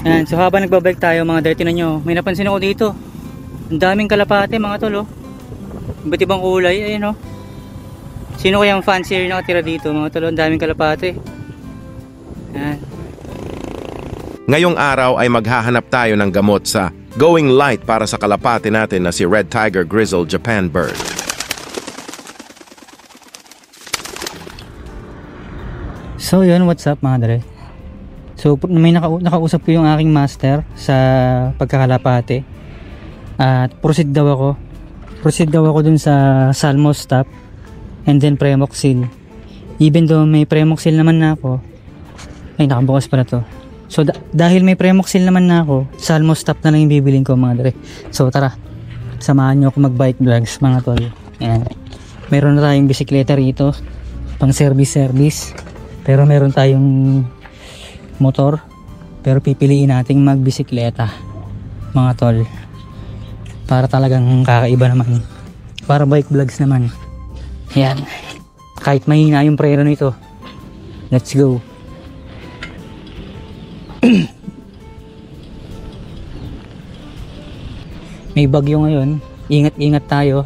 Ayan, so habang nagbabike tayo mga dre, tinan nyo, may napansin ako dito. Ang daming kalapate mga tol, oh. Iba't ibang kulay, ayun oh. Sino kayang fancier nakatira dito mga tol? Ang daming kalapate. Ayan. Ngayong araw ay maghahanap tayo ng gamot sa Going Light para sa kalapate natin na si Red Tiger Grizzle Japan Bird. So yun, what's up mga dre? So may nakausap ko yung aking master sa pagkakalapate. At proceed daw ako dun sa Salmostap and then Premoxil. Even though may Premoxil naman na ako, ay nakabukas pala to. So dahil may Premoxil naman na ako, Salmostap na lang yung bibilin ko mga dre. So tara, samahan nyo ako mag bike vlogs mga tol. Ayan. Meron na tayong bisikleta rito, pang service. Pero meron tayong motor, pero pipiliin nating magbisikleta mga tol, para talagang kakaiba naman, para bike vlogs naman. Yan, kahit mahina yung preno nito. Let's go. May bagyo ngayon, ingat tayo.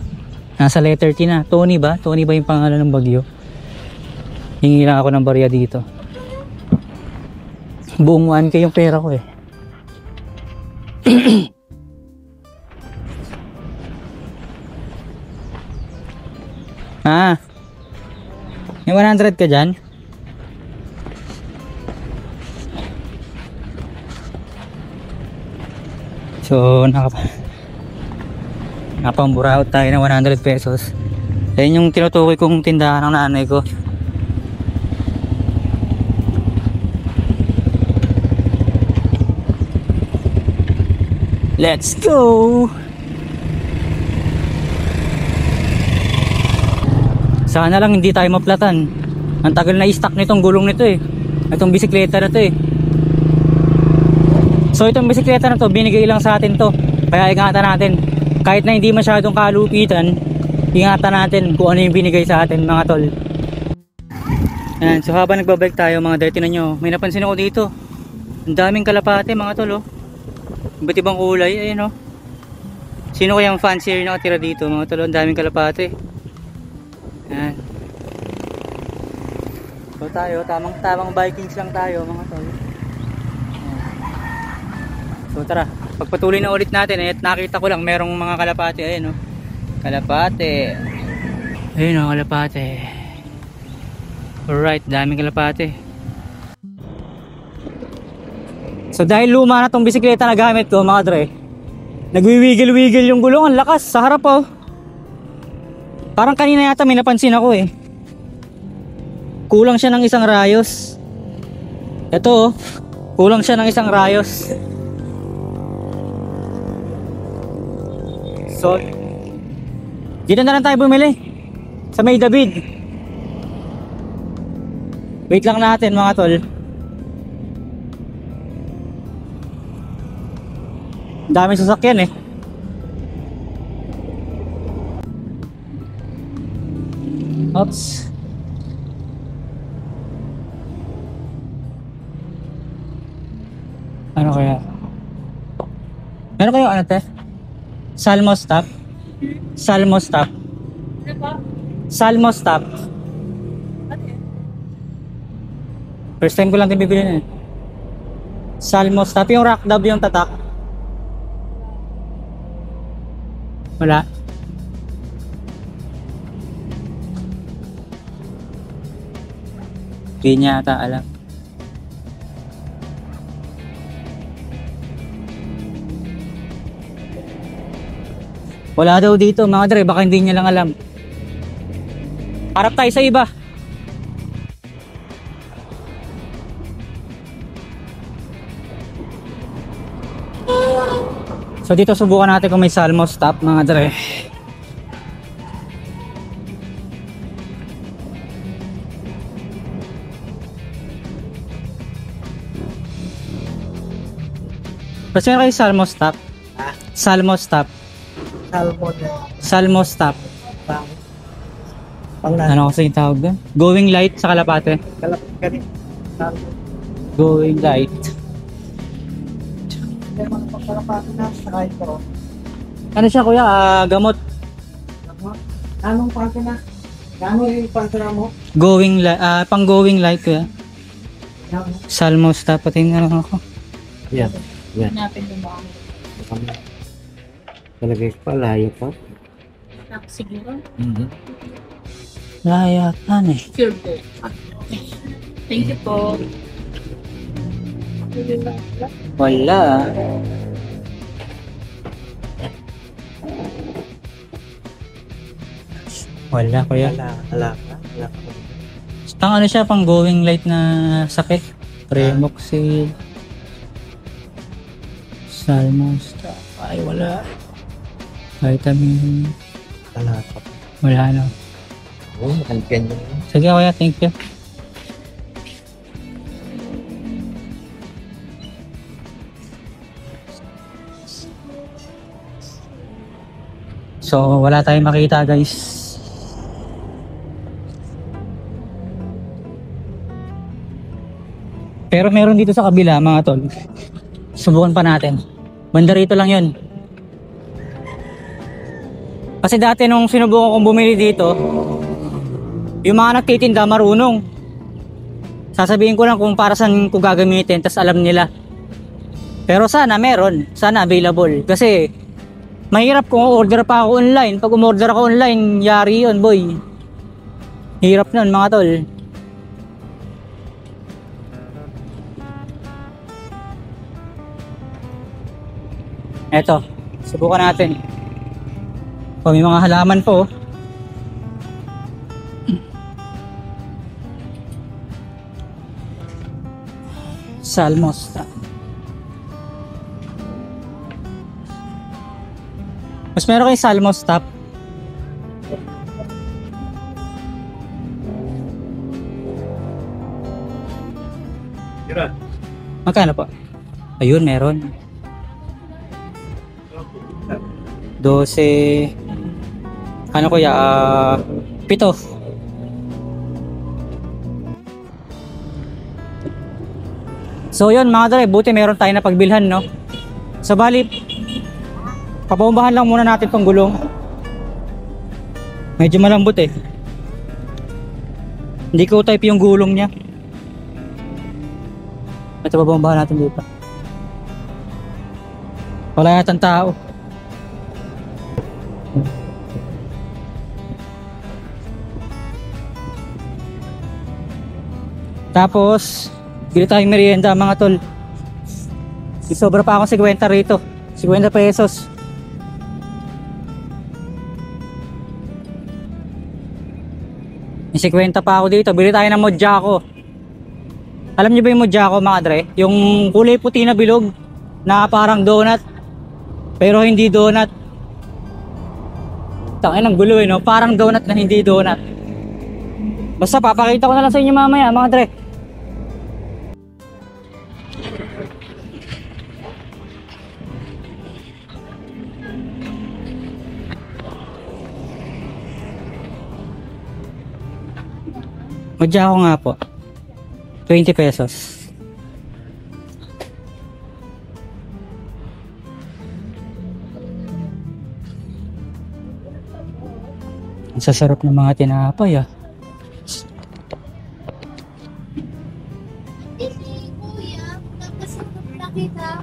Nasa letter T na. Tony ba yung pangalan ng bagyo? Hingi lang ako ng barya dito. Buong 1K yung pera ko eh. May 100 ka dyan? So napamburaot tayo ng 100 pesos. Ayun yung tinutukoy kong tindahan ng nanay ko. Let's go! Sana lang hindi tayo maplatan. Ang tagal na i-stuck nitong gulong nito eh. Itong bisikleta na to eh. So itong bisikleta na to, binigay lang sa atin to. Kaya ingatan natin. Kahit na hindi masyadong kalupitan, ingatan natin kung ano yung binigay sa atin mga tol. Ayan, so habang nagbabike tayo mga dre, tinan nyo, may napansin ako dito. Ang daming kalapate mga tol oh. Iba't ibang kulay, ayun oh. Sino kayang fancier nakatira dito mga tol? Ang daming kalapate. Ayan. So tayo, tamang bikings lang tayo mga tol. Ayan. So tara, pagpatuloy na ulit natin at nakita ko lang merong mga kalapate, ayun oh. Kalapate. Ayun oh, kalapate. Alright, daming kalapate. So dahil luma na tong bisikleta na gamit ko mga dre, nagwiwigil-wigil yung gulong, ang lakas sa harap oh. Parang kanina yata may napansin ako eh. Kulang siya ng isang rayos. Ito oh, kulang siya ng isang rayos. So dito na lang tayo bumili sa May David. Wait lang natin mga tol. Daming sasakyan eh. Oops. Ano kaya? Meron kayo ano te? Salmostap? Salmostap? Ano ba? Salmostap? First time ko lang din bibili na eh. Salmostap, yung rock dub yung tatak. Wala. Hindi niya ata alam. Wala daw dito mga dre, baka hindi niya lang alam. Harap tayo sa iba. So dito subukan natin kung may Salmostap mga dre. Kasi meron kayo Salmostap? Ha? Salmostap. Salmostap. Ano kasi yung tawag doon? Going light sa kalapate. Going light. Ano siya kuya? Gamot. Anong parte na? Anong yung parte na mo? Going light. Pang going light kuya. Salmos dapat yung ano ako. Yan. Yan. Hanapin mo ba? Talagay pa, layo pa. Siguro. Layatan eh. Sure po. Thank you po. Wala. Wala kuya. Wala ka. Pang ano siya, pang going light na sakit. Premoxil. Salmos. Ay wala. Vitamin. Wala ka. Wala na. Oo, makalipyan mo. Sige kuya, thank you. So wala tayong makita guys. Pero meron dito sa kabila mga tol. Subukan pa natin. Banda rito lang yun. Kasi dati nung sinubukan kong bumili dito, yung mga nagtitinda marunong. Sasabihin ko lang kung para saan ko gagamitin, tas alam nila. Pero sana meron, sana available. Kasi mahirap kung order pa ako online. Pag umorder ako online, yari yun boy. Hirap nun mga tol. Eto, subukan natin. O, may mga halaman po. Salmos. Mas meron kayong salmos top. Magkano po? Ayun, meron. 12. Ano kuya? 7. So yun mga dre, buti meron tayo na pagbilhan no. So bali, papabombahan lang muna natin tong gulong. Medyo malambot eh. Hindi ko type yung gulong niya. Ito babombahan natin dito. Wala yatang tao. Tapos bili tayong merienda mga tol. Sobra pa ako 50 rito. 50 pesos. May 50 pa ako dito. Bili tayo ng Mojako. Alam niyo ba yung Mojako mga dre? Yung kulay puti na bilog na parang donut. Pero hindi donut. Tangin ang gulo eh no? Parang donut na hindi donut. Basta papakita ko na lang sa inyo mamaya mga dre. Mojako nga po. 20 pesos. Ang sasarap ng mga tinapay ah.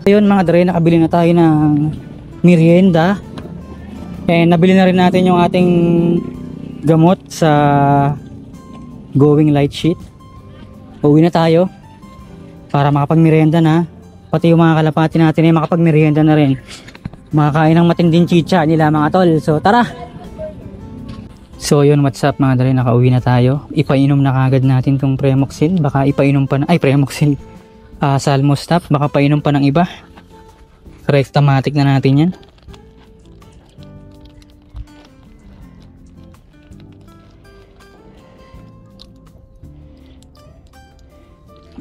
Ayun mga dre, nakabili na tayo ng merienda. Nabili na rin natin yung ating gamot sa going light sheet. Uwi na tayo para makapagmerienda na. Pati yung mga kalapati natin ay makapagmerienda na rin. Makakain ng matinding chicha nila mga tol. So tara. So yun, what's up mga dre, nakauwi na tayo. Ipainom na kagad natin tong Premoxil. Baka ipainom pa na, ay Premoxil, Salmos Top. Baka painom pa ng iba. Rectamatic na natin yan.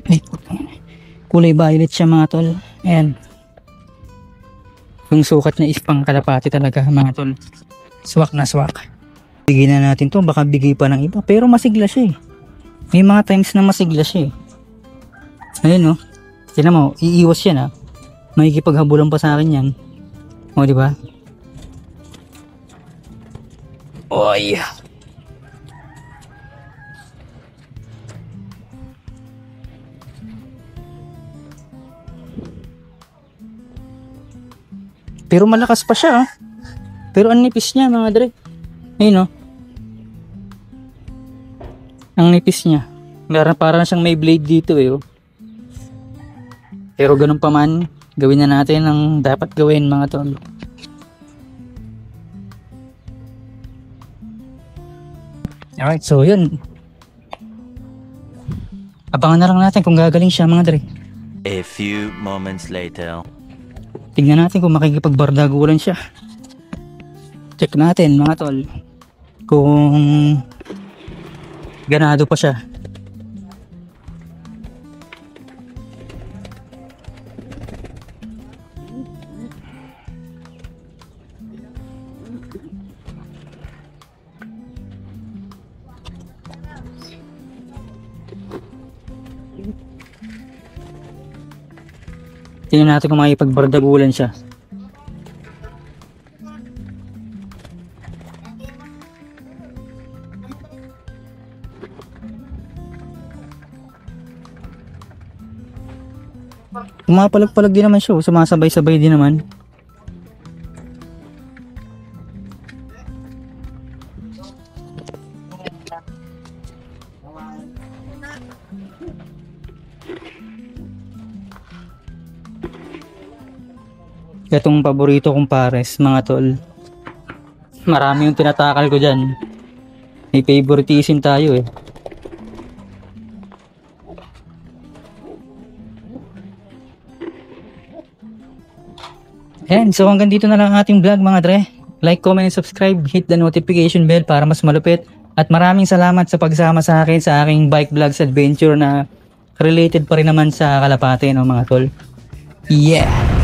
Ay, kulay violet siya mga tol. Ayan. Yung sukat niya is pang kalapati talaga mga tol. Swak na swak. Bigyan na natin to. Baka bigay pa ng iba. Pero masigla siya eh. May mga times na masigla siya eh. Ayun oh. Tignan mo. Iiwas yan ah. Makikipaghabulan pa sa akin yan. O, di ba? Oy! Pero malakas pa siya, ah. Pero ang nipis niya, mga dre. Ayun, oh. Ang nipis niya. Para na siyang may blade dito, eh, oh. Pero ganun pa man, gawin na natin ang dapat gawin, mga tol. Alright, so yun. Abangan na lang natin kung gagaling siya, mga dre. A few moments later. Tingnan natin kung makikipagbardagulan siya. Check natin, mga tol, kung ganado pa siya. Tingnan natin kung makikipagbardagulan siya. Pumapalag-palag din naman siya, sumasabay-sabay din naman. Itong paborito kong pares, mga tol. Marami yung tinatakal ko dyan. May favoritism tayo, eh. Ayan, so hanggang dito na lang ang ating vlog, mga dre. Like, comment, and subscribe. Hit the notification bell para mas malupit. At maraming salamat sa pagsama sa akin sa aking bike vlogs adventure na related pa rin naman sa Kalapate, no, mga tol. Yeah!